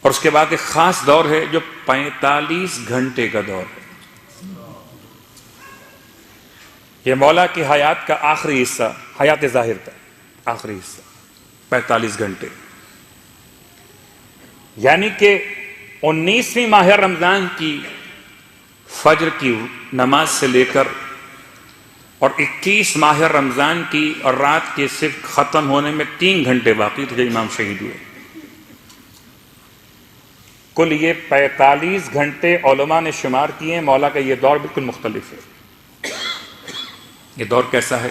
اور اس کے بعد ایک خاص دور ہے جو 45 گھنٹے کا دور ہے. یہ مولا کی حیات کا آخری حصہ، حیات ظاہر کا آخری حصہ 45 گھنٹے، یعنی کہ 19ویں ماہ رمضان کی فجر کی نماز سے لے کر اور 21 ماہ رمضان کی اور رات کے صرف ختم ہونے میں 3 گھنٹے باقی تھے جو امام شہید ہوئے. کل یہ 45 گھنٹے علماء نے شمار کیے ہیں. مولا کا یہ دور بالکل مختلف ہے. یہ دور کیسا ہے؟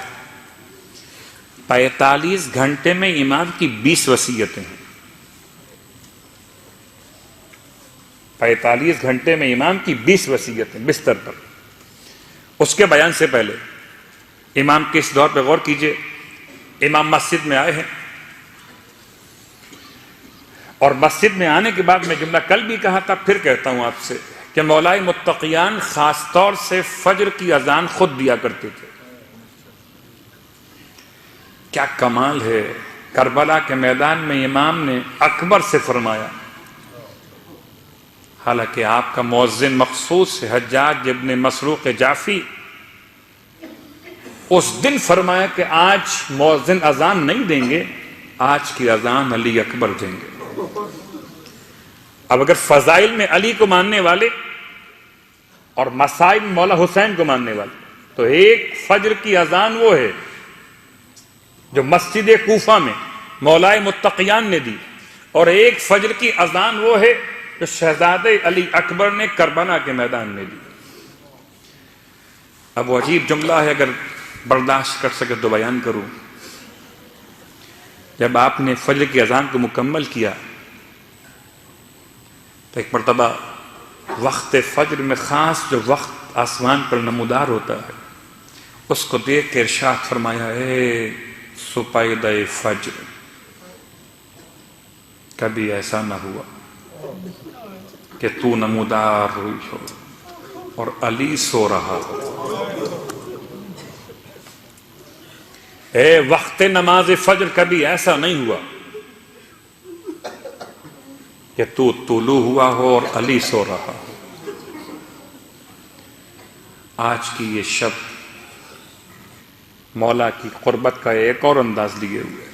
45 گھنٹے میں امام کی 20 وصیتیں ہیں. 45 گھنٹے میں امام کی 20 وصیتیں بستر پر. اس کے بیان سے پہلے امام کے اس دور پہ غور کیجئے. امام مسجد میں آئے ہیں اور مسجد میں آنے کے بعد میں جملہ کل بھی کہا تھا، پھر کہتا ہوں آپ سے کہ مولائے متقیان خاص طور سے فجر کی اذان خود دیا کرتے تھے. کیا کمال ہے! کربلا کے میدان میں امام نے اکبر سے فرمایا، حالانکہ آپ کا مؤذن مخصوص ہے حجاج ابن مسروق جعفی. اس دن فرمایا کہ آج مؤذن اذان نہیں دیں گے، آج کی اذان علی اکبر دیں گے. اب اگر فضائل میں علی کو ماننے والے اور مصائب مولا حسین کو ماننے والے، تو ایک فجر کی اذان وہ ہے جو مسجد کوفہ میں مولائے متقیان نے دی، اور ایک فجر کی اذان وہ ہے جو شہزادے علی اکبر نے کربلا کے میدان میں دی. اب وہ عجیب جملہ ہے، اگر برداشت کر سکے تو بیان کروں. جب آپ نے فجر کی اذان کو مکمل کیا تو ایک مرتبہ وقت فجر میں خاص جو وقت آسمان پر نمودار ہوتا ہے اس کو دیکھ کے ارشاد فرمایا، اے سپیدہ فجر، کبھی ایسا نہ ہوا کہ تو نمودار ہوئی ہو اور علی سو رہا ہو. اے وقت نماز فجر، کبھی ایسا نہیں ہوا کہ تو طلوع ہوا ہو اور علی سو رہا ہو. آج کی یہ شب مولا کی قربت کا ایک اور انداز لیے ہوئے.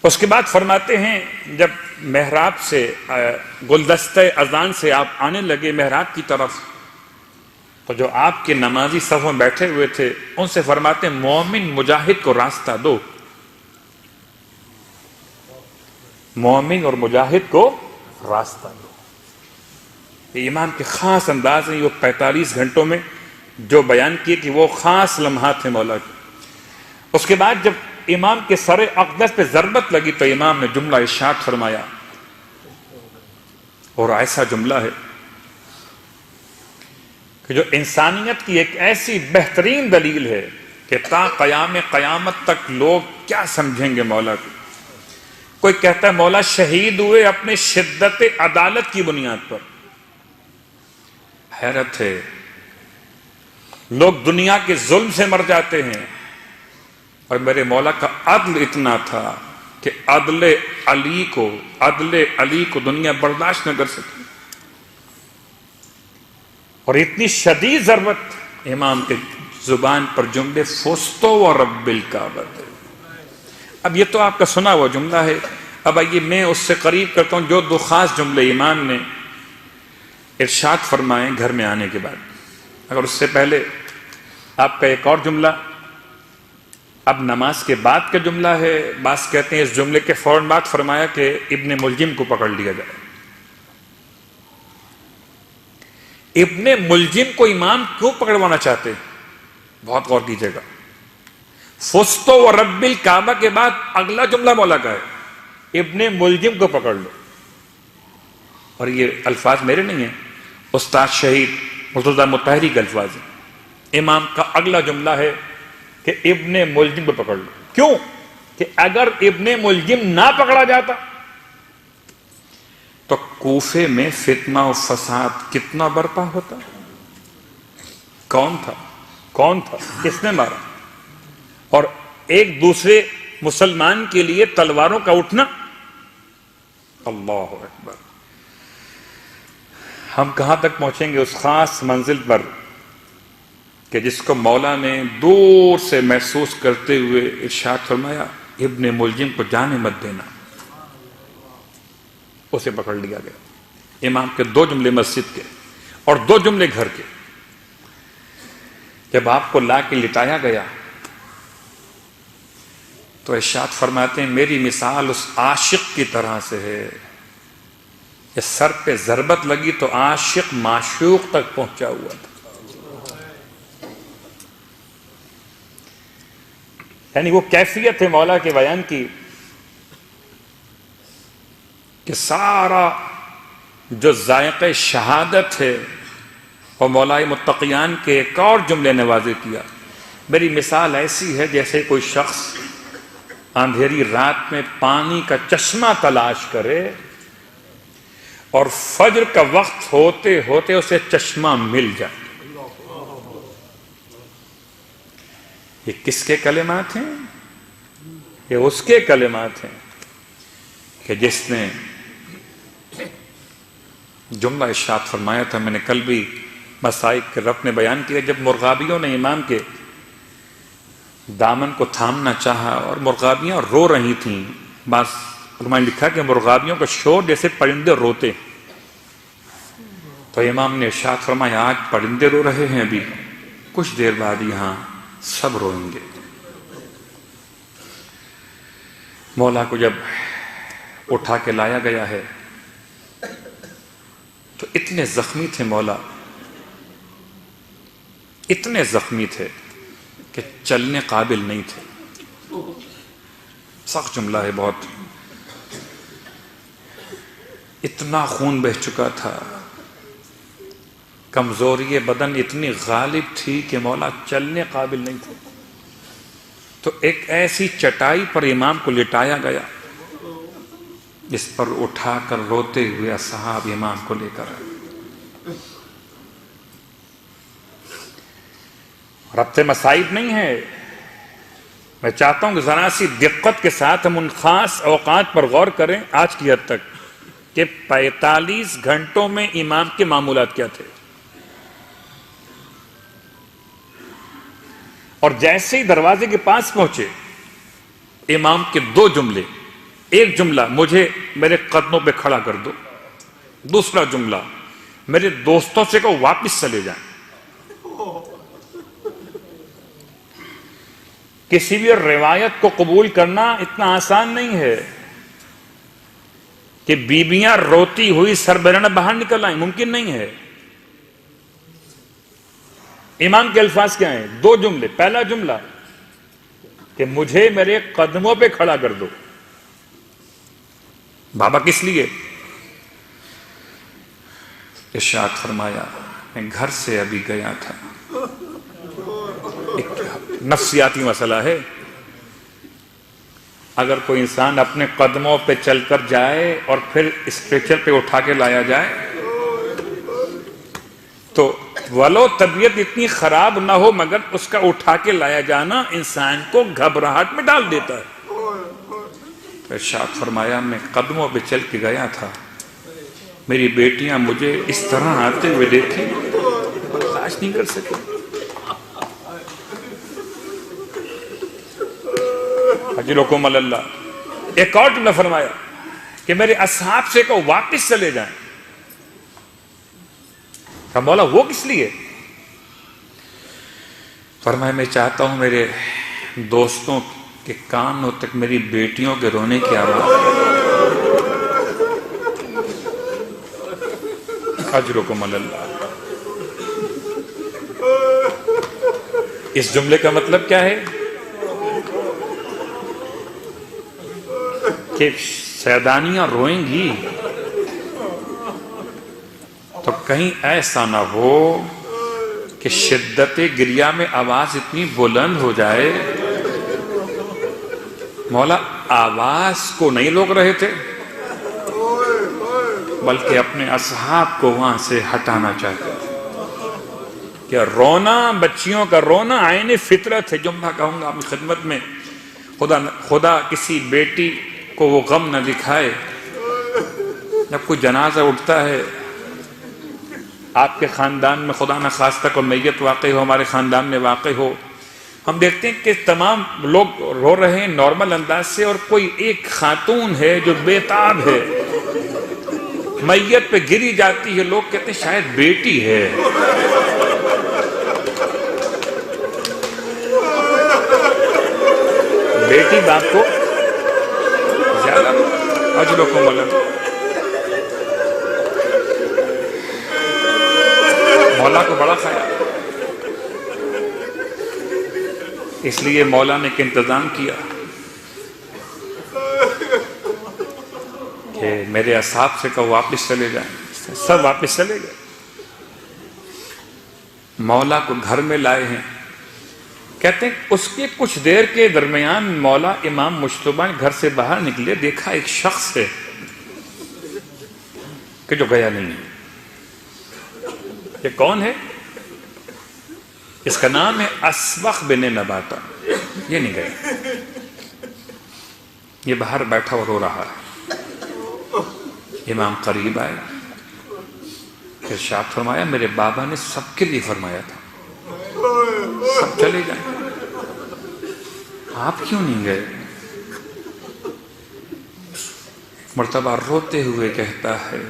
اس کے بعد فرماتے ہیں جب محراب سے گلدستہ اذان سے آپ آنے لگے محراب کی طرف، تو جو آپ کے نمازی صف میں بیٹھے ہوئے تھے ان سے فرماتے ہیں مومن مجاہد کو راستہ دو. مومن اور مجاہد کو راستہ دو. یہ امام کے خاص انداز ہیں. یہ 45 گھنٹوں میں جو بیان کیے کہ وہ خاص لمحات ہیں مولا کے. اس کے بعد جب امام کے سر اقدس پہ ضربت لگی تو امام نے جملہ ارشاد فرمایا، اور ایسا جملہ ہے کہ جو انسانیت کی ایک ایسی بہترین دلیل ہے کہ تا قیام قیامت تک لوگ کیا سمجھیں گے مولا کو. کوئی کہتا ہے مولا شہید ہوئے اپنے شدت عدالت کی بنیاد پر. حیرت ہے، لوگ دنیا کے ظلم سے مر جاتے ہیں اور میرے مولا کا عدل اتنا تھا کہ عدل علی کو دنیا برداشت نہ کر سکی. اور اتنی شدید ضربت امام کے زبان پر جملے فستو و رب الکعبہ. اب یہ تو آپ کا سنا ہوا جملہ ہے. اب آئیے میں اس سے قریب کرتا ہوں جو دو خاص جملے امام نے ارشاد فرمائے گھر میں آنے کے بعد. اگر اس سے پہلے آپ کا ایک اور جملہ اب نماز کے بعد کا جملہ ہے. بعض کہتے ہیں اس جملے کے فوراً بعد فرمایا کہ ابن ملجم کو پکڑ لیا جائے. ابن ملجم کو امام کیوں پکڑوانا چاہتے ہیں؟ بہت غور کیجیے گا. فستو و رب الکعبہ کے بعد اگلا جملہ مولا کا ہے، ابن ملجم کو پکڑ لو. اور یہ الفاظ میرے نہیں ہیں، استاد شہید مرتضیٰ مطہری کے الفاظ ہیں. امام کا اگلا جملہ ہے کہ ابن ملجم کو پکڑ لو. کیوں؟ کہ اگر ابن ملجم نہ پکڑا جاتا تو کوفے میں فتنہ و فساد کتنا برپا ہوتا. کون تھا کس نے مارا؟ اور ایک دوسرے مسلمان کے لیے تلواروں کا اٹھنا. اللہ اکبر. ہم کہاں تک پہنچیں گے اس خاص منزل پر کہ جس کو مولا نے دور سے محسوس کرتے ہوئے ارشاد فرمایا ابن ملجم کو جانے مت دینا. اسے پکڑ لیا گیا. امام کے 2 جملے مسجد کے اور 2 جملے گھر کے. جب آپ کو لا کے لٹایا گیا تو ارشاد فرماتے ہیں میری مثال اس عاشق کی طرح سے ہے. یہ سر پہ ضربت لگی تو عاشق معشوق تک پہنچا ہوا تھا. یعنی وہ کیفیت ہے مولا کے بیان کی کہ سارا جو ذائقہ شہادت ہے اور مولائے متقیان کے ایک اور جملے نے واضح کیا. میری مثال ایسی ہے جیسے کوئی شخص اندھیری رات میں پانی کا چشمہ تلاش کرے اور فجر کا وقت ہوتے ہوتے اسے چشمہ مل جائے. یہ کس کے کلمات ہیں؟ یہ اس کے کلمات ہیں کہ جس نے جملہ ارشاد فرمایا تھا. میں نے کل بھی مسائق کے رب نے بیان کیا جب مرغابیوں نے امام کے دامن کو تھامنا چاہا اور مرغابیاں رو رہی تھیں. بس علماء نے لکھا کہ مرغابیوں کا شور جیسے پرندے روتے. تو امام نے ارشاد فرمایا آج پرندے رو رہے ہیں ابھی کچھ دیر بعد یہاں سب روئیں گے. مولا کو جب اٹھا کے لایا گیا ہے تو اتنے زخمی تھے مولا, اتنے زخمی تھے کہ چلنے قابل نہیں تھے. سخت جملہ ہے بہت. اتنا خون بہہ چکا تھا, کمزوری بدن اتنی غالب تھی کہ مولا چلنے قابل نہیں تھے. تو ایک ایسی چٹائی پر امام کو لٹایا گیا جس پر اٹھا کر روتے ہوئے اصحاب امام کو لے کر آئے. ربط مسائب نہیں ہے. میں چاہتا ہوں کہ ذرا سی دقت کے ساتھ ہم ان خاص اوقات پر غور کریں آج کی حد تک کہ 45 گھنٹوں میں امام کے معمولات کیا تھے. اور جیسے ہی دروازے کے پاس پہنچے امام کے 2 جملے. ایک جملہ مجھے میرے قدموں پہ کھڑا کر دو, دوسرا جملہ میرے دوستوں سے کہو واپس چلے جائیں. کسی بھی روایت کو قبول کرنا اتنا آسان نہیں ہے کہ بیویاں روتی ہوئی سر برہنہ باہر نکل آئیں, ممکن نہیں ہے. امام کے الفاظ کیا ہیں؟ 2 جملے. پہلا جملہ کہ مجھے میرے قدموں پہ کھڑا کر دو. بابا کس لیے؟ ارشاد فرمایا میں گھر سے ابھی گیا تھا. ایک نفسیاتی مسئلہ ہے. اگر کوئی انسان اپنے قدموں پہ چل کر جائے اور پھر اسٹریچر پہ اٹھا کے لایا جائے تو ولو طبیعت اتنی خراب نہ ہو مگر اس کا اٹھا کے لایا جانا انسان کو گھبراہٹ میں ڈال دیتا ہے. ارشاد فرمایا میں قدموں پہ چل کے گیا تھا, میری بیٹیاں مجھے اس طرح آتے ہوئے دیکھی برداشت نہیں کر سکے. اجرکم اللہ. ایک اور جملہ فرمایا کہ میرے اصحاب سے کہو واپس چلے جائیں. مولا وہ کس لیے؟ فرمایا میں چاہتا ہوں میرے دوستوں کے کانوں تک میری بیٹیوں کے رونے کی آواز. اجرکم اللہ. اس جملے کا مطلب کیا ہے کہ سیدانیاں روئیں گی تو کہیں ایسا نہ ہو کہ شدت گریہ میں آواز اتنی بلند ہو جائے. مولا آواز کو نہیں روک رہے تھے بلکہ اپنے اصحاب کو وہاں سے ہٹانا چاہتے تھے کہ رونا, بچیوں کا رونا عین فطرت ہے. جملہ کہوں گا اپنی خدمت میں, خدا کسی بیٹی کو وہ غم نہ دکھائے جب کوئی جنازہ اٹھتا ہے آپ کے خاندان میں، خدا نہ خواستہ کوئی میت واقع ہو، ہمارے خاندان میں واقع ہو، ہم دیکھتے ہیں کہ تمام لوگ رو رہے ہیں نارمل انداز سے، اور کوئی ایک خاتون ہے جو بے تاب ہے، میت پہ گری جاتی ہے، لوگ کہتے ہیں شاید بیٹی ہے۔ بیٹی باپ کو زیادہ اجرکم اللہ۔ مولا کو بڑا خیال، اس لیے مولا نے ایک انتظام کیا کہ میرے اصحاب سے کہو واپس چلے جائیں، سب واپس چلے گئے۔ مولا کو گھر میں لائے ہیں، کہتے ہیں اس کے کچھ دیر کے درمیان مولا امام مجتبی گھر سے باہر نکلے، دیکھا ایک شخص ہے کہ جو گیا نہیں ہے۔ یہ کون ہے؟ اس کا نام ہے اسبغ بن نباتہ۔ یہ نہیں گیا، یہ باہر بیٹھا اور رو رہا ہے۔ امام قریب آئے، ارشاد فرمایا میرے بابا نے سب کے لیے فرمایا تھا سب چلے جائیں، آپ کیوں نہیں گئے؟ مرتبہ روتے ہوئے کہتا ہے،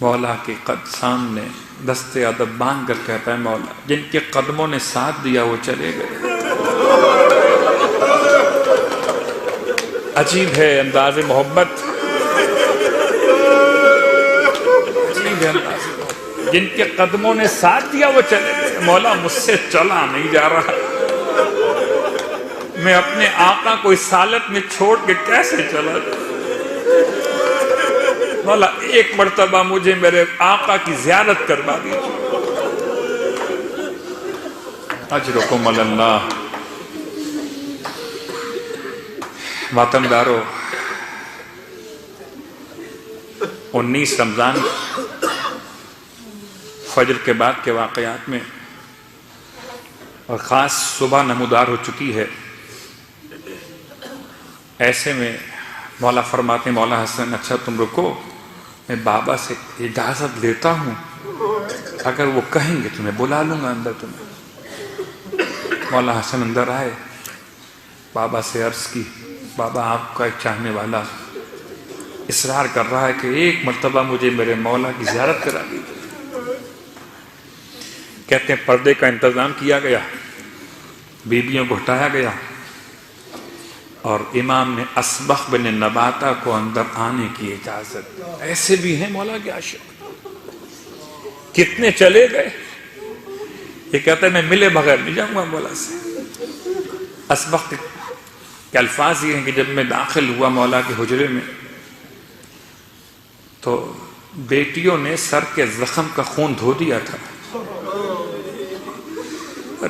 مولا کے قد سامنے دست ادب باندھ کر کہتا ہے مولا جن کے قدموں نے ساتھ دیا وہ چلے گئے۔ عجیب ہے انداز محبت، عجیب ہے انداز محبت، جن کے قدموں نے ساتھ دیا وہ چلے گئے۔ مولا مجھ سے چلا نہیں جا رہا، میں اپنے آقا کو اس حالت میں چھوڑ کے کیسے چلا جاؤں؟ مولا ایک مرتبہ مجھے میرے آقا کی زیارت کروا دیجیے۔ اجرکم اللہ۔ وطندارو، 19 رمضان فجر کے بعد کے واقعات میں، اور خاص صبح نمودار ہو چکی ہے، ایسے میں مولا فرماتے ہیں مولا حسن اچھا تم رکو، میں بابا سے اجازت لیتا ہوں، اگر وہ کہیں گے تو میں بلا لوں گا اندر تمہیں۔ مولا حسن اندر آئے، بابا سے عرض کی بابا آپ کا ایک چاہنے والا اصرار کر رہا ہے کہ ایک مرتبہ مجھے میرے مولا کی زیارت کرا دیجیے۔ کہتے ہیں پردے کا انتظام کیا گیا، بیبیوں کو ہٹایا گیا، اور امام نے اسبغ بن نباتہ کو اندر آنے کی اجازت۔ ایسے بھی ہیں مولا کے عاشق، کتنے چلے گئے، یہ کہتا ہے میں ملے بغیر نہیں جاؤں گا مولا سے۔ اسبغ کے الفاظ یہ ہیں کہ جب میں داخل ہوا مولا کے حجرے میں تو بیٹیوں نے سر کے زخم کا خون دھو دیا تھا،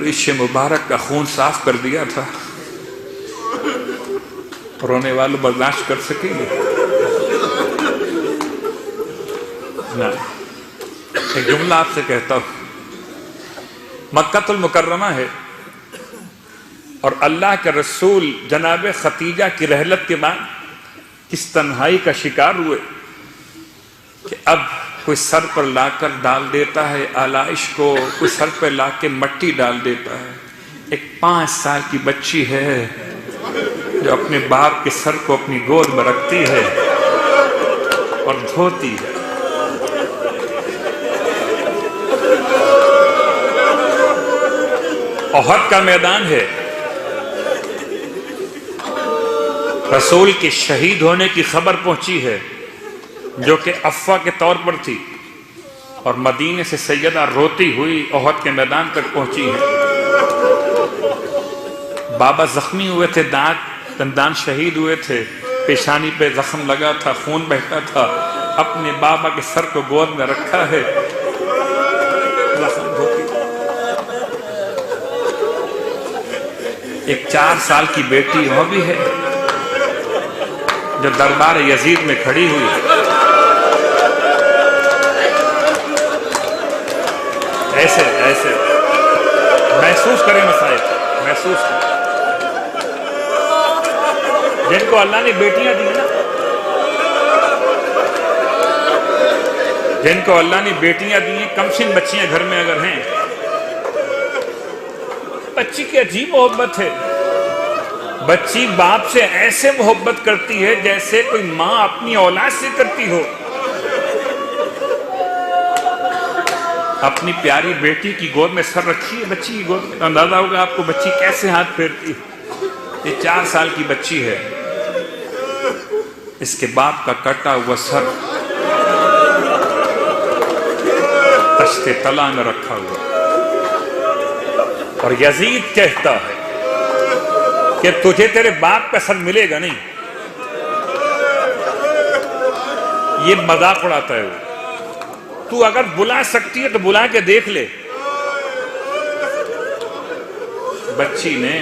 ریش مبارک کا خون صاف کر دیا تھا۔ رونے والوں برداشت کر سکیں گے؟ نہ۔ ایک جملہ آپ سے کہتا ہوں، مکہ المکرمہ ہے اور اللہ کے رسول جناب ختیجہ کی رحلت کے بعد اس تنہائی کا شکار ہوئے کہ اب کوئی سر پر لا کر ڈال دیتا ہے آلائش کو، کوئی سر پر لا کے مٹی ڈال دیتا ہے۔ ایک 5 سال کی بچی ہے جو اپنے باپ کے سر کو اپنی گود میں رکھتی ہے اور دھوتی ہے۔ احد کا میدان ہے، رسول کے شہید ہونے کی خبر پہنچی ہے جو کہ افواہ کے طور پر تھی، اور مدینے سے سیدہ روتی ہوئی احد کے میدان تک پہنچی ہے۔ بابا زخمی ہوئے تھے، دندان شہید ہوئے تھے، پیشانی پہ زخم لگا تھا، خون بہتا تھا، اپنے بابا کے سر کو گود میں رکھا ہے، زخم دھوتی۔ ایک 4 سال کی بیٹی وہ بھی ہے جو دربار یزید میں کھڑی ہوئی ہے۔ ایسے ایسے محسوس کریں مسائل، محسوس کریں جن کو اللہ نے بیٹیاں دی نا، جن کو اللہ نے بیٹیاں دی ہیں، کم سن بچیاں گھر میں اگر ہیں، بچی کی عجیب محبت ہے. بچی باپ سے ایسے محبت کرتی ہے جیسے کوئی ماں اپنی اولاد سے کرتی ہو. اپنی پیاری بیٹی کی گود میں سر رکھی ہے، بچی کی گود میں، اندازہ ہوگا آپ کو بچی کیسے ہاتھ پھیرتی ہے. یہ 4 سال کی بچی ہے، اس کے باپ کا کٹا ہوا سر تشت طلا میں رکھا ہوا، اور یزید کہتا ہے کہ تجھے تیرے باپ کا سر ملے گا نہیں. یہ مذاق اڑاتا ہے وہ. تو اگر بلا سکتی ہے تو بلا کے دیکھ لے. بچی نے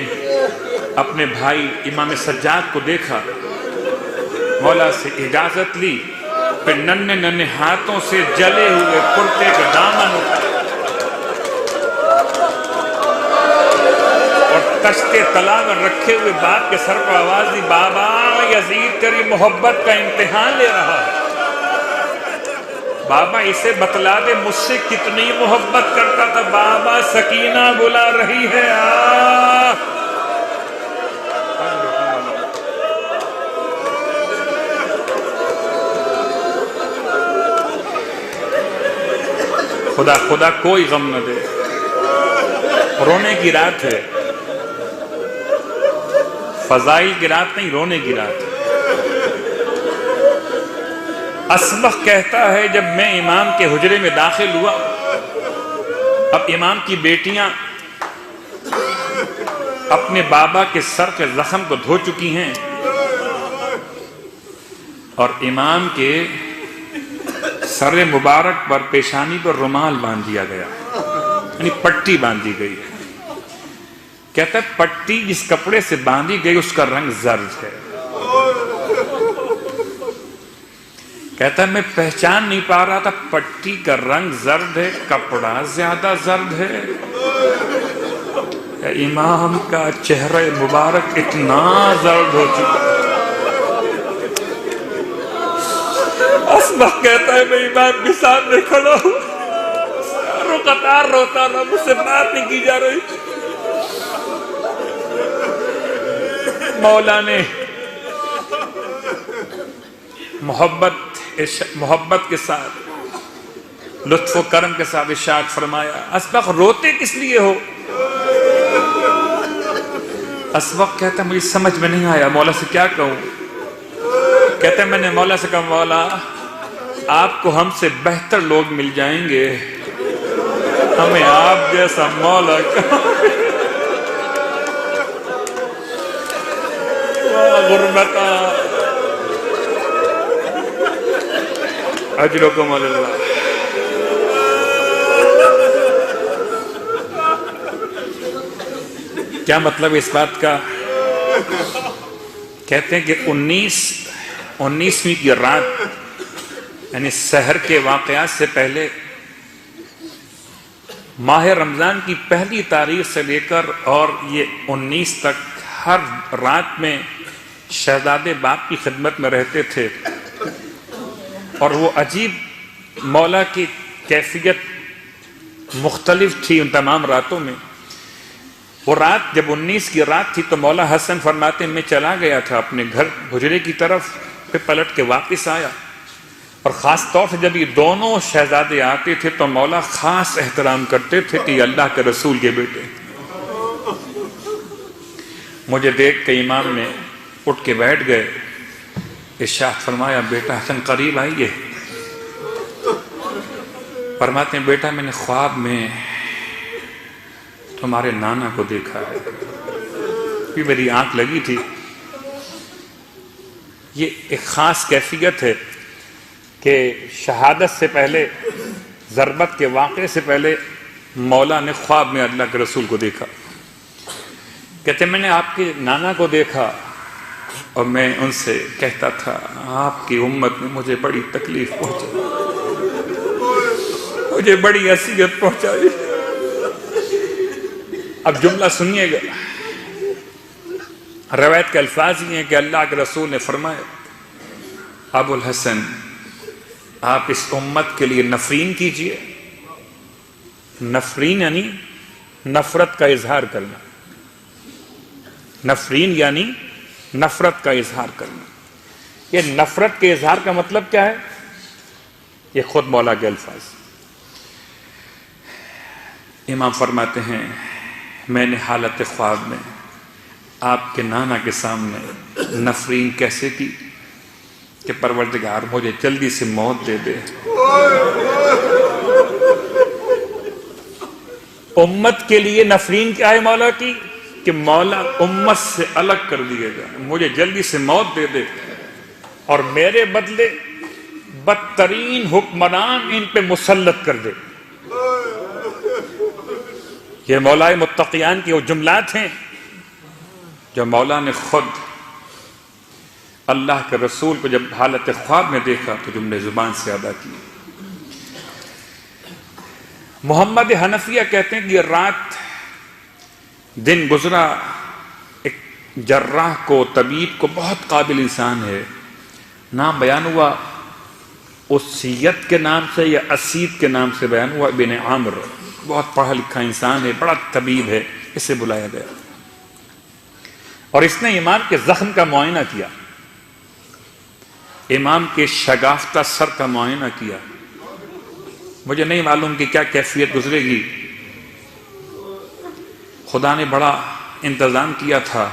اپنے بھائی امام سجاد کو دیکھا، مولا سے اجازت لی، پھر ننھے ننھے ہاتھوں سے جلے ہوئے کرتے کا دامن اٹھایا اور تشت طلا میں رکھے ہوئے باپ کے سر کو آواز دی، بابا یزید تیری محبت کا امتحان لے رہا ہے. بابا اسے بتلا دے مجھ سے کتنی محبت کرتا تھا. بابا سکینہ بلا رہی ہے، آ خدا کوئی غم نہ دے. رونے کی رات ہے، فضائل کی رات نہیں، رونے کی رات ہے. اسبق کہتا ہے جب میں امام کے حجرے میں داخل ہوا، اب امام کی بیٹیاں اپنے بابا کے سر کے زخم کو دھو چکی ہیں اور امام کے سر مبارک پر پیشانی پر رومال باندھ دیا گیا، یعنی پٹی باندھی گئی. کہتا ہے پٹی جس کپڑے سے باندھی گئی اس کا رنگ زرد ہے. کہتا ہے میں پہچان نہیں پا رہا تھا پٹی کا رنگ زرد ہے، کپڑا زیادہ زرد ہے. امام کا چہرہ مبارک اتنا زرد ہو چکا. اسبق کہتا ہے میں امام کے سامنے کھڑا ہوں، قطار روتا رہا، مجھ سے بات نہیں کی جا رہی. مولا نے محبت کے ساتھ، لطف و کرم کے ساتھ ارشاد فرمایا، اسبق روتے کس لیے ہو؟ اسبق کہتا ہے مجھے سمجھ میں نہیں آیا، مولا سے کیا کہوں. کہتا ہے میں نے مولا سے کہا مولا آپ کو ہم سے بہتر لوگ مل جائیں گے، ہمیں آپ جیسا مولا غربتا اجرکم اللہ. کیا مطلب اس بات کا؟ کہتے ہیں کہ 19ویں کی رات یعنی سحر کے واقعات سے پہلے ماہ رمضان کی پہلی تاریخ سے لے کر اور یہ 19 تک ہر رات میں شہزادے باپ کی خدمت میں رہتے تھے اور وہ عجیب مولا کی کیفیت مختلف تھی ان تمام راتوں میں. وہ رات جب 19 کی رات تھی تو مولا حسن فرماتے میں چلا گیا تھا اپنے گھر حجرے کی طرف، پھر پلٹ کے واپس آیا اور خاص طور سے جب یہ دونوں شہزادے آتے تھے تو مولا خاص احترام کرتے تھے کہ یہ اللہ کے رسول کے بیٹے. مجھے دیکھ کے امام نے اٹھ کے بیٹھ گئے، ارشاد فرمایا بیٹا حسن قریب آئیے. فرماتے ہیں بیٹا میں نے خواب میں تمہارے نانا کو دیکھا ہے، بھی میری آنکھ لگی تھی. یہ ایک خاص کیفیت ہے کہ شہادت سے پہلے، ضربت کے واقعے سے پہلے مولا نے خواب میں اللہ کے رسول کو دیکھا. کہتے میں نے آپ کے نانا کو دیکھا اور میں ان سے کہتا تھا آپ کی امت نے مجھے بڑی تکلیف پہنچائی، مجھے بڑی اذیت پہنچائی. اب جملہ سنیے گا، روایت کے الفاظ یہ ہیں کہ اللہ کے رسول نے فرمایا ابو الحسن آپ اس امت کے لیے نفرین کیجئے. نفرین یعنی نفرت کا اظہار کرنا. نفرین یعنی نفرت کا اظہار کرنا. یہ نفرت کے اظہار کا مطلب کیا ہے؟ یہ خود مولا کے الفاظ. امام فرماتے ہیں میں نے حالت خواب میں آپ کے نانا کے سامنے نفرین کیسے کی کہ پروردگار مجھے جلدی سے موت دے دے. امت کے لیے نفرین کیا ہے مولا کی؟ کہ مولا امت سے الگ کر دیے گا، مجھے جلدی سے موت دے دے اور میرے بدلے بدترین حکمران ان پہ مسلط کر دے. یہ مولا متقیان کی وہ جملات ہیں جو مولا نے خود اللہ کے رسول کو جب حالت خواب میں دیکھا تو جملے زبان سے ادا کی. محمد حنفیہ کہتے ہیں کہ یہ رات دن گزرا ایک جراح کو، طبیب کو، بہت قابل انسان ہے، نام بیان ہوا اسیت کے نام سے یا اسید کے نام سے بیان ہوا، ابن عامر، بہت پڑھا لکھا انسان ہے، بڑا طبیب ہے. اسے بلایا گیا اور اس نے امام کے زخم کا معائنہ کیا، امام کے شگافتہ سر کا معائنہ کیا. مجھے نہیں معلوم کہ کیا کیفیت گزرے گی. خدا نے بڑا انتظام کیا تھا،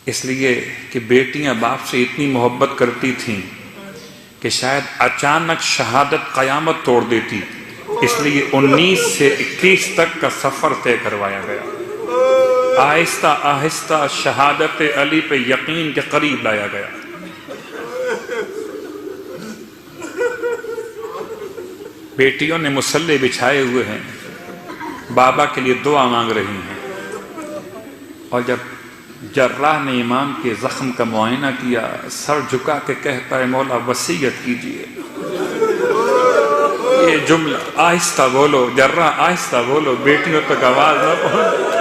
اس لیے کہ بیٹیاں باپ سے اتنی محبت کرتی تھیں کہ شاید اچانک شہادت قیامت توڑ دیتی، اس لیے 19 سے 21 تک کا سفر طے کروایا گیا. آہستہ آہستہ شہادت علی پہ یقین کے قریب لایا گیا. بیٹیوں نے مصلے بچھائے ہوئے ہیں، بابا کے لیے دعا مانگ رہی ہیں، اور جب جراح نے امام کے زخم کا معائنہ کیا سر جھکا کے کہتا ہے مولا وصیت کیجئے. یہ جملہ آہستہ بولو جراح، آہستہ بولو، بیٹیوں تک آواز نہ پہنچ.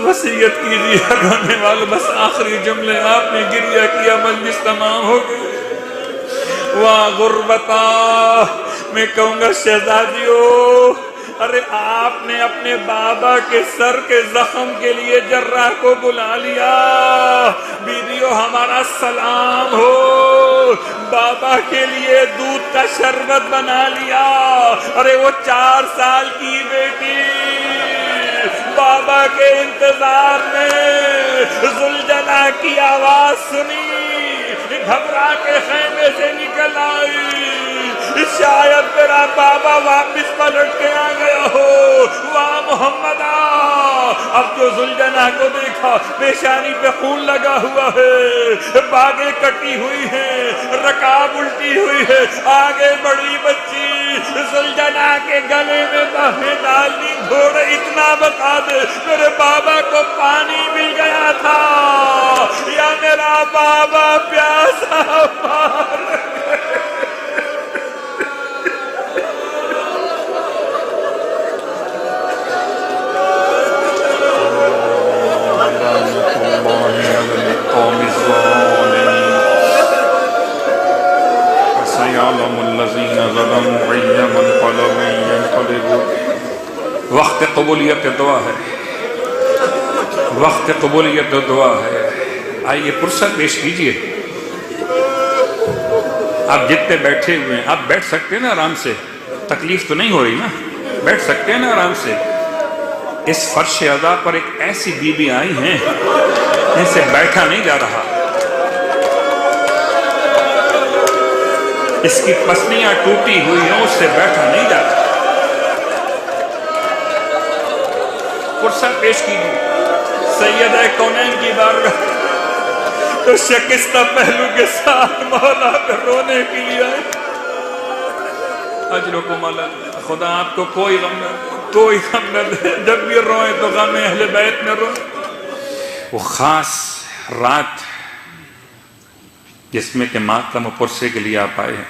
وصیت کیجیے گانے والوں، بس آخری جملے آپ نے گریہ کیا، مجلس تمام ہو گئی. واہ غربتا، میں کہوں گا شہزادیوں، ارے آپ نے اپنے بابا کے سر کے زخم کے لیے جراح کو بلا لیا. بیویوں ہمارا سلام ہو، بابا کے لیے دودھ کا شربت بنا لیا. ارے وہ 4 سال کی بیٹی بابا کے انتظار میں ذوالجنا کی آواز سنی، گھبرا کے خیمے سے نکل آئی. شاید میرا بابا واپس پلٹ کے آ گیا ہو. واہ محمدہ، اب جو ذوالجنا کو دیکھا پیشانی پہ خون لگا ہوا ہے، باگیں کٹی ہوئی ہیں، رکاب الٹی ہوئی ہے، آگے بڑی بچی ذوالجنا کے گلے میں باہیں ڈالنی. گھوڑے اتنا بتا دے میرے بابا کو پانی مل گیا تھا یا میرا بابا پیاسا مار وقت قبولیت دعا ہے، وقت قبولیت دعا ہے. آئیے فرصت پیش کیجئے. آپ جتنے بیٹھے ہوئے ہیں آپ بیٹھ سکتے ہیں نا آرام سے، تکلیف تو نہیں ہو رہی نا، بیٹھ سکتے ہیں نا آرام سے. اس فرش عزا پر ایک ایسی بیوی آئی ہیں جن سے بیٹھا نہیں جا رہا. اس کی پسلیاں ٹوٹی ہوئی ہیں، اس سے بیٹھا نہیں جا رہا. فرصت پیش کیجیے. سیدہ کونین کی بارگاہ تو شکستہ پہلو کے ساتھ مولا پہ رونے کے لیے آئے. اجرکم اللہ، خدا آپ کو کوئی غم نہ دے، کوئی غم نہ دے. جب بھی روئیں تو غم اہل بیت میں روئیں. وہ خاص رات جس میں کہ ماتم و پرسے کے لیے آپ آئے ہیں،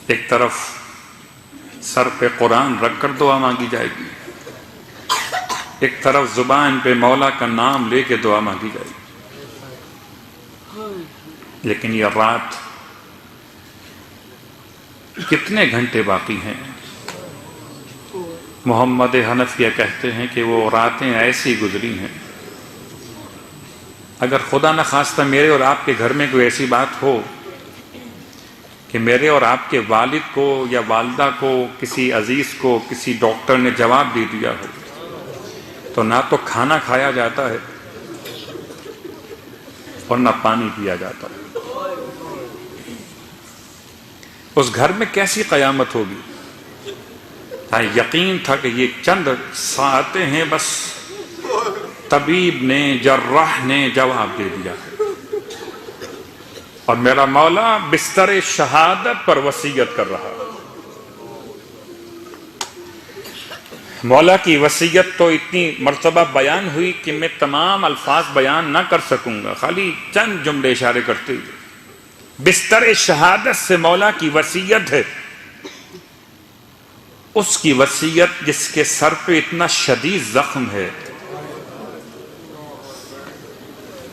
ایک طرف سر پہ قرآن رکھ کر دعا مانگی جائے گی، ایک طرف زبان پہ مولا کا نام لے کے دعا مانگی جائے گی. لیکن یہ رات کتنے گھنٹے باقی ہیں؟ محمد حنفیہ کہتے ہیں کہ وہ راتیں ایسی گزری ہیں، اگر خدا نہ خواستہ میرے اور آپ کے گھر میں کوئی ایسی بات ہو کہ میرے اور آپ کے والد کو یا والدہ کو، کسی عزیز کو کسی ڈاکٹر نے جواب دے دیا ہو، تو نہ تو کھانا کھایا جاتا ہے اور نہ پانی پیا جاتا ہے۔ اس گھر میں کیسی قیامت ہوگی؟ یقین تھا کہ یہ چند ساعتیں ہیں، بس طبیب نے، جراح نے جواب دے دیا ہے، اور میرا مولا بستر شہادت پر وصیت کر رہا ہے۔ مولا کی وصیت تو اتنی مرتبہ بیان ہوئی کہ میں تمام الفاظ بیان نہ کر سکوں گا، خالی چند جملے اشارے کرتے ہوئے۔ بستر شہادت سے مولا کی وصیت ہے، اس کی وصیت جس کے سر پہ اتنا شدید زخم ہے۔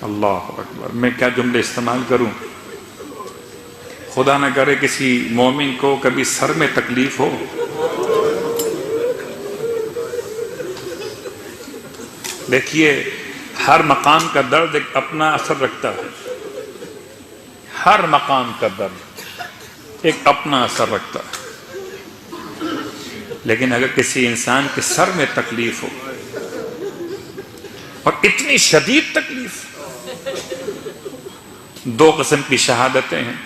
اللہ اکبر، میں کیا جملے استعمال کروں؟ خدا نہ کرے کسی مومن کو کبھی سر میں تکلیف ہو۔ دیکھیے، ہر مقام کا درد ایک اپنا اثر رکھتا ہے، ہر مقام کا درد ایک اپنا اثر رکھتا ہے، لیکن اگر کسی انسان کے سر میں تکلیف ہو، اور اتنی شدید تکلیف، دو قسم کی شہادتیں ہیں۔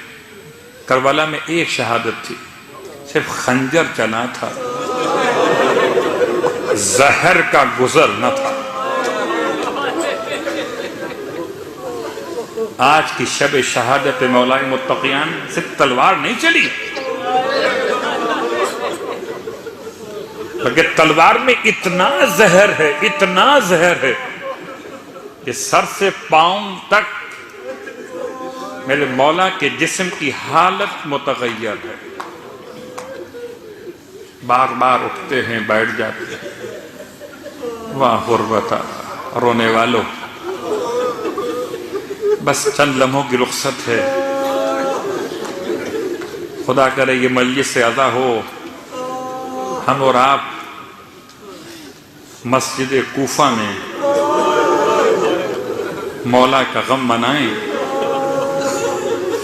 کربلا میں ایک شہادت تھی، صرف خنجر چلا تھا، زہر کا گزر نہ تھا۔ آج کی شب شہادت مولائے متقیان صرف تلوار نہیں چلی، بلکہ تلوار میں اتنا زہر ہے، اتنا زہر ہے کہ سر سے پاؤں تک میرے مولا کے جسم کی حالت متغیر ہے۔ بار بار اٹھتے ہیں، بیٹھ جاتے ہیں۔ واہ غربتا، رونے والوں، بس چند لمحوں کی رخصت ہے۔ خدا کرے یہ مجلس سے ادا ہو، ہم اور آپ مسجد کوفہ میں مولا کا غم منائیں،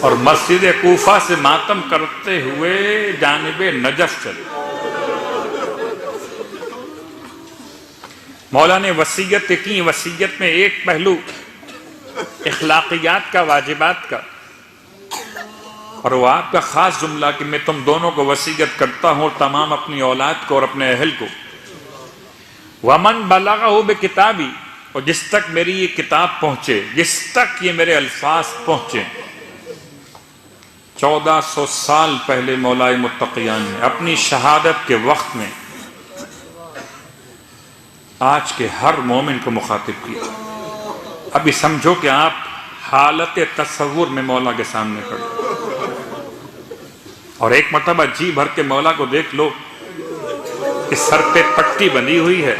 اور مسجد کوفہ سے ماتم کرتے ہوئے جانب نجف چلے۔ مولا نے وصیت کی، وصیت میں ایک پہلو اخلاقیات کا، واجبات کا، اور وہ آپ کا خاص جملہ کہ میں تم دونوں کو وصیت کرتا ہوں، تمام اپنی اولاد کو اور اپنے اہل کو۔ وَمَنْ بَلَغَهُ بِكِتَابِي، اور جس تک میری یہ کتاب پہنچے، جس تک یہ میرے الفاظ پہنچے۔ 1400 سال پہلے مولائے متقیان نے اپنی شہادت کے وقت میں آج کے ہر مومن کو مخاطب کیا۔ ابھی سمجھو کہ آپ حالت تصور میں مولا کے سامنے کھڑے، اور ایک مرتبہ جی بھر کے مولا کو دیکھ لو کہ سر پہ پٹی بندھی ہوئی ہے،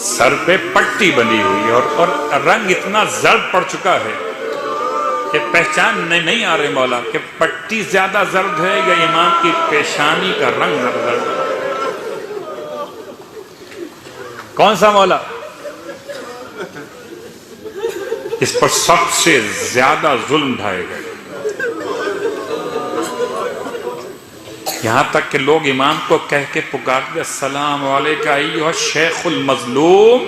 سر پہ پٹی بندھی ہوئی ہے، اور رنگ اتنا زرد پڑ چکا ہے کہ پہچان نہیں آ رہے مولا کہ پٹی زیادہ زرد ہے یا امام کی پیشانی کا رنگ زرد ہے۔ کون سا مولا؟ اس پر سب سے زیادہ ظلم ڈھائے گئے، یہاں تک کہ لوگ امام کو کہہ کے پکارتے، السلام علیکہ ایھا الشیخ المظلوم،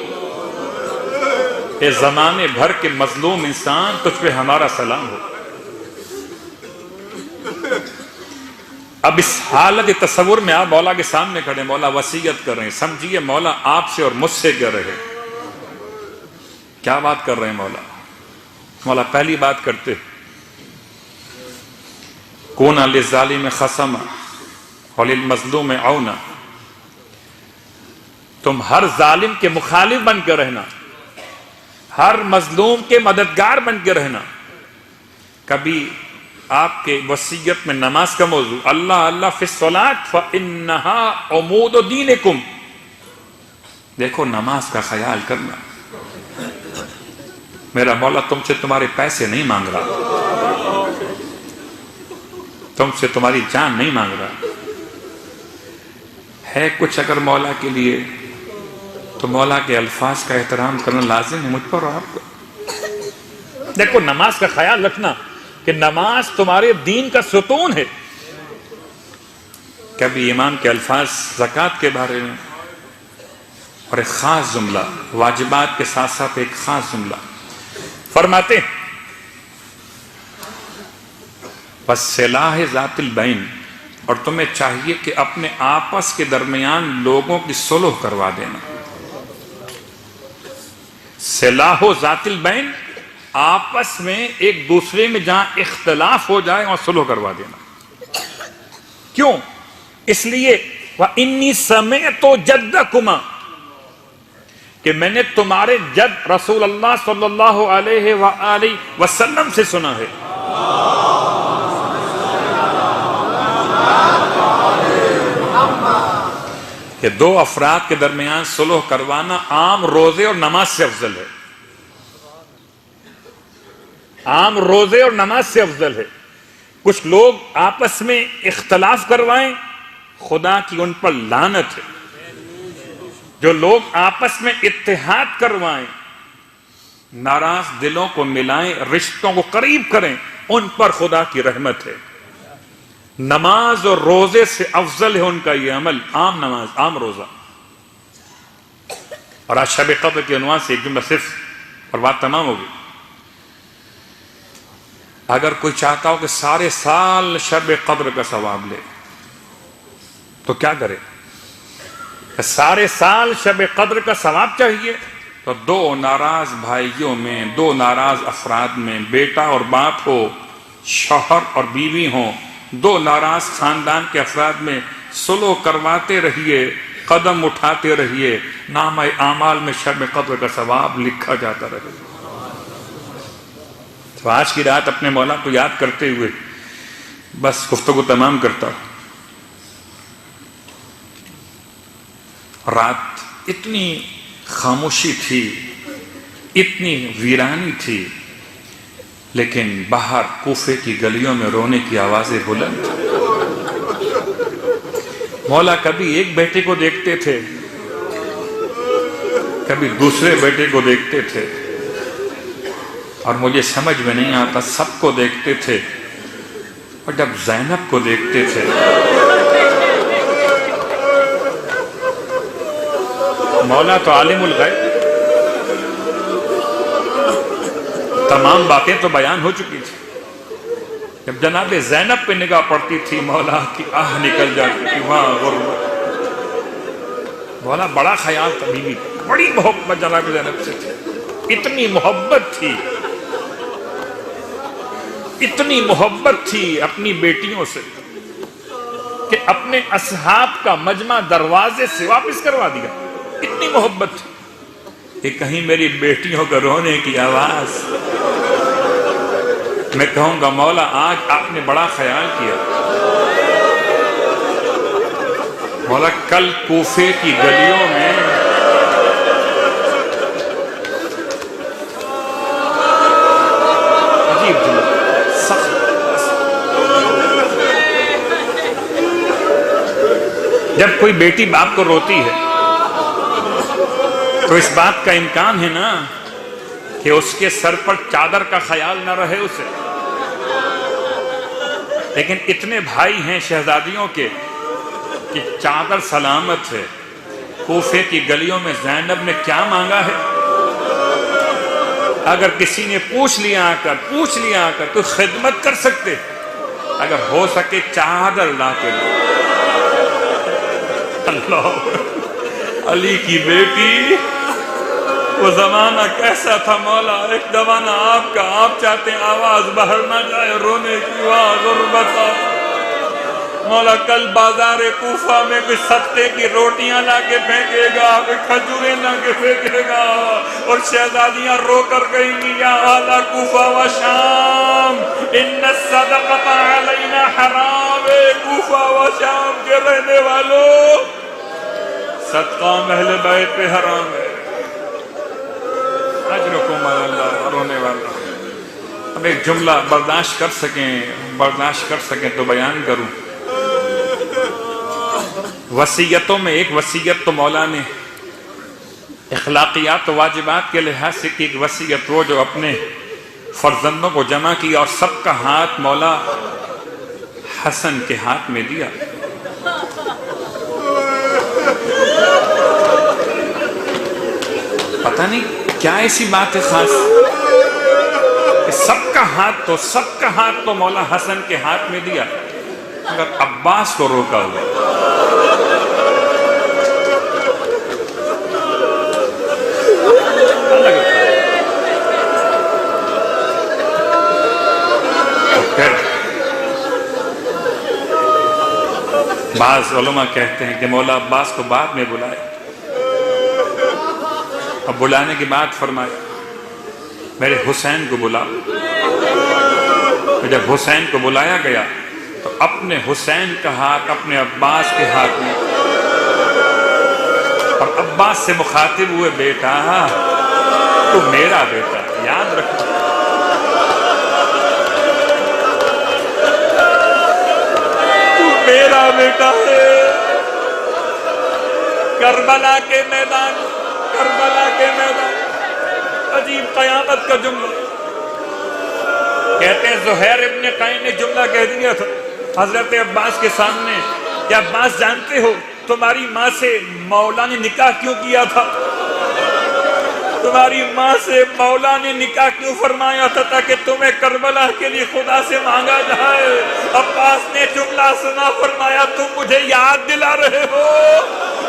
اے زمانے بھر کے مظلوم انسان، تجھ پہ ہمارا سلام ہو۔ اب اس حالت تصور میں آپ مولا کے سامنے کھڑے، مولا وصیت کر رہے ہیں، سمجھیے مولا آپ سے اور مجھ سے کہہ رہے ہیں۔ کیا بات کر رہے ہیں مولا؟ مولا پہلی بات کرتے، کون للظالم خصما وللمظلوم عونا، تم ہر ظالم کے مخالف بن کے رہنا، ہر مظلوم کے مددگار بن کے رہنا۔ کبھی آپ کے وصیت میں نماز کا موضوع، اللہ اللہ فی الصلاۃ فإنہا عمود دینکم، دیکھو نماز کا خیال کرنا، میرا مولا تم سے تمہارے پیسے نہیں مانگ رہا، تم سے تمہاری جان نہیں مانگ رہا ہے کچھ اگر مولا کے لیے تو مولا کے الفاظ کا احترام کرنا لازم ہے مجھ پر اور آپ کو۔ دیکھو نماز کا خیال رکھنا کہ نماز تمہارے دین کا ستون ہے۔ کبھی امام کے الفاظ زکوٰۃ کے بارے میں اور ایک خاص جملہ، واجبات کے ساتھ ساتھ ایک خاص جملہ فرماتے ہیں، وَالصِّلَاحِ ذَاتِ الْبَيْنِ، اور تمہیں چاہیے کہ اپنے آپس کے درمیان لوگوں کی صلح کروا دینا۔ صلاح و ذات البین، آپس میں ایک دوسرے میں جہاں اختلاف ہو جائے وہاں صلح کروا دینا۔ کیوں؟ اس لیے وَإِنِّي سَمِعْتُ جَدَّكُمَا، کہ میں نے تمہارے جد رسول اللہ صلی اللہ علیہ وآلہ وسلم سے سنا ہے۔ کہ دو افراد کے درمیان صلح کروانا عام روزے اور نماز سے افضل ہے، عام روزے اور نماز سے افضل ہے۔ کچھ لوگ آپس میں اختلاف کروائیں، خدا کی ان پر لعنت ہے۔ جو لوگ آپس میں اتحاد کروائیں، ناراض دلوں کو ملائیں، رشتوں کو قریب کریں، ان پر خدا کی رحمت ہے۔ نماز اور روزے سے افضل ہے ان کا یہ عمل، عام نماز، عام روزہ۔ اور آج شب قدر کے عنوان سے ایک جملہ صرف اور بات تمام ہوگی۔ اگر کوئی چاہتا ہو کہ سارے سال شب قدر کا ثواب لے تو کیا کرے؟ کہ سارے سال شب قدر کا ثواب چاہیے تو دو ناراض بھائیوں میں، دو ناراض افراد میں، بیٹا اور باپ ہو، شوہر اور بیوی ہوں، دو ناراض خاندان کے افراد میں صلح کرواتے رہیے، قدم اٹھاتے رہیے، نامہ اعمال میں شب قدر کا ثواب لکھا جاتا رہے۔ تو آج کی رات اپنے مولا کو یاد کرتے ہوئے بس گفتگو تمام کرتا ہوں۔ رات اتنی خاموشی تھی، اتنی ویرانی تھی، لیکن باہر کوفے کی گلیوں میں رونے کی آوازیں بلند۔ مولا کبھی ایک بیٹے کو دیکھتے تھے، کبھی دوسرے بیٹے کو دیکھتے تھے، اور مجھے سمجھ میں نہیں آتا سب کو دیکھتے تھے، اور جب زینب کو دیکھتے تھے مولا تو عالم الغیب، تمام باتیں تو بیان ہو چکی تھی۔ جب جناب زینب پہ نگاہ پڑتی تھی مولا کی آہ نکل جاتی تھی، وہاں غربت۔ مولا بڑا خیال تھا بیوی، بڑی محبت جناب زینب سے تھی، اتنی محبت تھی، اتنی محبت تھی اپنی بیٹیوں سے کہ اپنے اصحاب کا مجمع دروازے سے واپس کروا دیا، اتنی محبت تھی کہ کہیں میری بیٹیوں کا رونے کی آواز۔ میں کہوں گا مولا آج آپ نے بڑا خیال کیا۔ مولا کل کوفے کی گلیوں میں عجیب جملہ، سخت، جب کوئی بیٹی باپ کو روتی ہے تو اس بات کا امکان ہے نا کہ اس کے سر پر چادر کا خیال نہ رہے اسے، لیکن اتنے بھائی ہیں شہزادیوں کے کہ چادر سلامت ہے۔ کوفے کی گلیوں میں زینب نے کیا مانگا ہے؟ اگر کسی نے پوچھ لیا آ کر تو خدمت کر سکتے، اگر ہو سکے چادر لا کے دو۔ اللہ، علی کی بیٹی، وہ زمانہ کیسا تھا مولا، ایک زمانہ آپ کا، آپ چاہتے ہیں آواز باہر نہ جائے رونے کی، واہ غربت۔ مولا کل بازار کوفہ میں کوئی صدقے کی روٹیاں لا کے پھینکے گا، کوئی کھجوریں لا کے پھینکے گا، اور شہزادیاں رو کر کہیں گی یا اہل کوفہ و شام ان الصدقۃ علینا حرام۔ کوفہ و شام کے رہنے والوں، صدقہ اہل بیت پہ حرام ہے۔ اجرکم علی اللہ، رونے والا۔ اب ایک جملہ برداشت کر سکیں تو بیان کروں۔ وصیتوں میں ایک وصیت تو مولا نے اخلاقیات و واجبات کے لحاظ سے کی، ایک وصیت وہ جو اپنے فرزندوں کو جمع کیا اور سب کا ہاتھ مولا حسن کے ہاتھ میں دیا۔ پتہ نہیں کیا ایسی بات ہے خاص کہ سب کا ہاتھ تو مولا حسن کے ہاتھ میں دیا، مگر عباس کو روکا ہوا۔ بعض علماء کہتے ہیں کہ مولا عباس کو بعد میں بلائے، اب بلانے کی بات فرمائے میرے حسین کو بلا۔ جب حسین کو بلایا گیا تو اپنے حسین کا ہاتھ اپنے عباس کے ہاتھ میں، اور عباس سے مخاطب ہوئے، بیٹا تو میرا بیٹا، یاد رکھو میرا بیٹا ہے۔ کربلا کے میدان، عجیب قیامت کا جملہ کہتے ہیں زہیر ابن قین نے جملہ کہہ دیا تھا حضرت عباس کے سامنے کہ عباس جانتے ہو تمہاری ماں سے مولا نے نکاح کیوں کیا تھا؟ تمہاری ماں سے مولا نے نکاح کیوں فرمایا تھا؟ تاکہ تمہیں کربلا کے لیے خدا سے مانگا جائے۔ عباس نے جملہ سنا، فرمایا تم مجھے یاد دلا رہے ہو،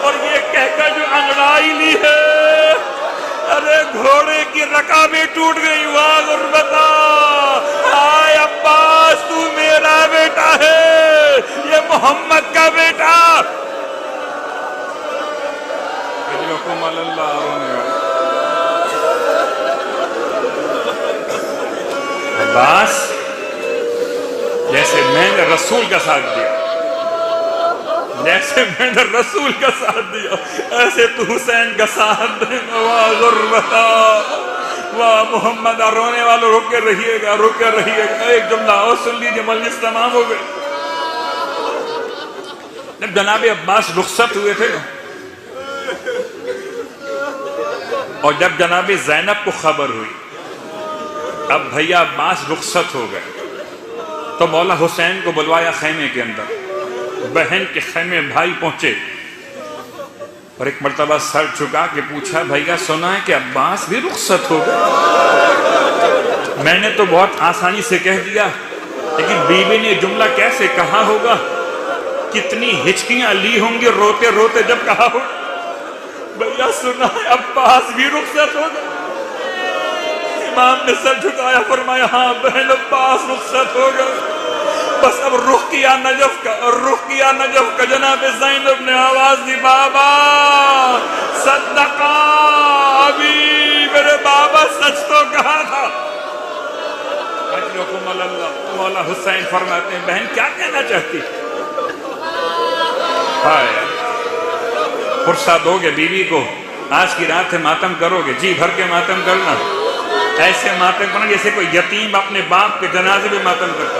اور یہ کہہ کر جو انگڑائی لی ہے، ارے گھوڑے کی رکابیں ٹوٹ گئی۔ واہ غربتا، آئے عباس تو میرا بیٹا ہے، یہ محمد کا بیٹا۔ اجرکم علی اللہ۔ عباس جیسے میں نے رسول کا ساتھ دیا، ایسے تو حسین کا ساتھ دینا۔ واہ غربتا، واہ محمد، رونے والوں رکے رہیے گا۔ ایک جملہ اور سن لیجیے، مجلس تمام ہو گئے۔ جب جناب عباس رخصت ہوئے تھے اور جب جناب زینب کو خبر ہوئی اب بھیا عباس رخصت ہو گئے، تو مولا حسین کو بلوایا خیمے کے اندر۔ بہن کے خیمے بھائی پہنچے اور ایک مرتبہ سر چکا کے پوچھا، بھیا سنا ہے کہ عباس بھی رخصت ہو گئے؟ میں نے تو بہت آسانی سے کہہ دیا، لیکن بیوی نے جملہ کیسے کہا ہوگا، کتنی ہچکیاں لی ہوں گی روتے روتے جب کہا ہو، بھیا سنا ہے عباس بھی رخصت ہو گئے؟ امام نے سر جھکایا، فرمایا ہاں بہن عباس رخصت ہو گئے۔ بس اب رخ کیا نجف کا جناب زینب نے آواز دی، بابا صدقا ابھی، میرے بابا سچ تو کہا تھا۔ اجرکم علی اللہ۔ مولا حسین فرماتے ہیں بہن کیا کہنا چاہتی؟ فرصت دو گے بیوی کو، آج کی رات ہے ماتم کرو گے، جی بھر کے ماتم کرنا، ایسے ماتم کرنا جیسے کوئی یتیم اپنے باپ کے جنازے میں ماتم کرتا،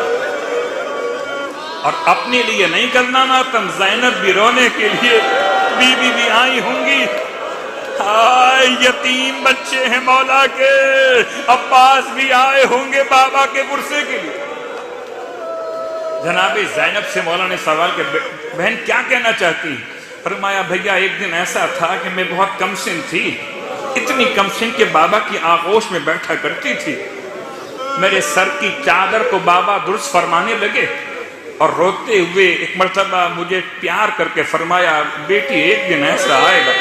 اور اپنے لیے نہیں کرنا ماتم، زینب بھی رونے کے لیے، بیوی بھی آئی ہوں گی، یتیم بچے ہیں مولا کے، عباس بھی آئے ہوں گے بابا کے ورثے کے لیے۔ جناب زینب سے مولا نے سوال کیا، بہن کیا کہنا چاہتی؟ فرمایا بھیا ایک دن ایسا تھا کہ میں بہت کم سن تھی، اتنی کم سن کہ بابا کی آغوش میں بیٹھا کرتی تھی، میرے سر کی چادر کو بابا درست فرمانے لگے اور روتے ہوئے ایک مرتبہ مجھے پیار کر کے فرمایا، بیٹی ایک دن ایسا آئے گا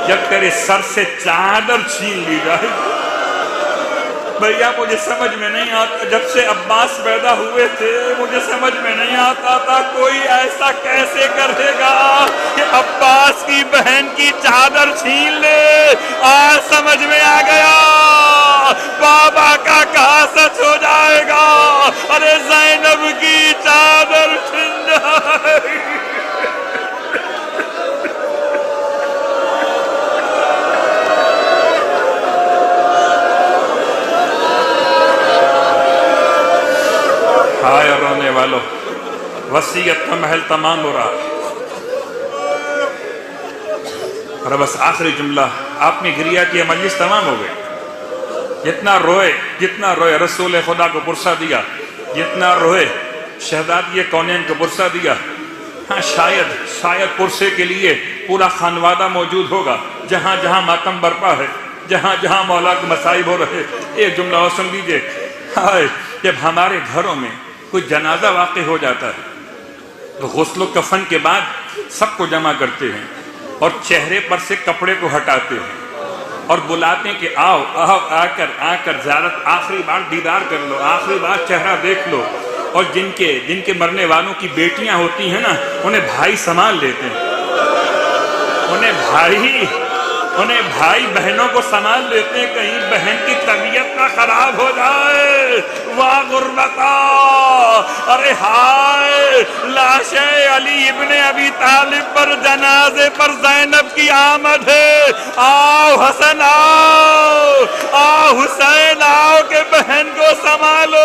جب تیرے سر سے چادر چھین لی جائے۔ بھیا مجھے سمجھ میں نہیں آتا، جب سے عباس پیدا ہوئے تھے مجھے سمجھ میں نہیں آتا تھا کوئی ایسا کیسے کرے گا کہ عباس کی بہن کی چادر چھین لے۔ آج سمجھ میں آ گیا، بابا کا کہا سچ ہو جائے گا، ارے زینب کی چادر چھن جائے گی۔ وصیت کا محل تمام ہو رہا. اور بس آخری جملہ، آپ نے گریا کیا، مجلس تمام ہو گئی. جتنا روئے رسول خدا کو پرسہ دیا، جتنا روئے شہزادی کونین کو پرسہ دیا. ہاں شاید پرسے کے لیے پورا خانوادہ موجود ہوگا. جہاں جہاں ماتم برپا ہے، جہاں جہاں مولا کے مصائب ہو رہے. ایک جملہ اور سن لیجیے. ہائے، جب ہمارے گھروں میں کوئی جنازہ واقع ہو جاتا ہے تو غسل و کفن کے بعد سب کو جمع کرتے ہیں اور چہرے پر سے کپڑے کو ہٹاتے ہیں اور بلاتے ہیں کہ آؤ آ کر زیارت، آخری بار دیدار کر لو، آخری بار چہرہ دیکھ لو. اور جن کے مرنے والوں کی بیٹیاں ہوتی ہیں نا، انہیں بھائی سنبھال لیتے ہیں. انہیں بھائی بہنوں کو سنبھال لیتے ہیں، کہیں بہن کی طبیعت نہ خراب ہو جائے. واہ غربتا، ارے ہائے، لاش علی ابن ابی طالب پر جنازے پر زینب کی آمد ہے. آؤ حسن آؤ، آؤ حسین آؤ کہ بہن کو سنبھالو.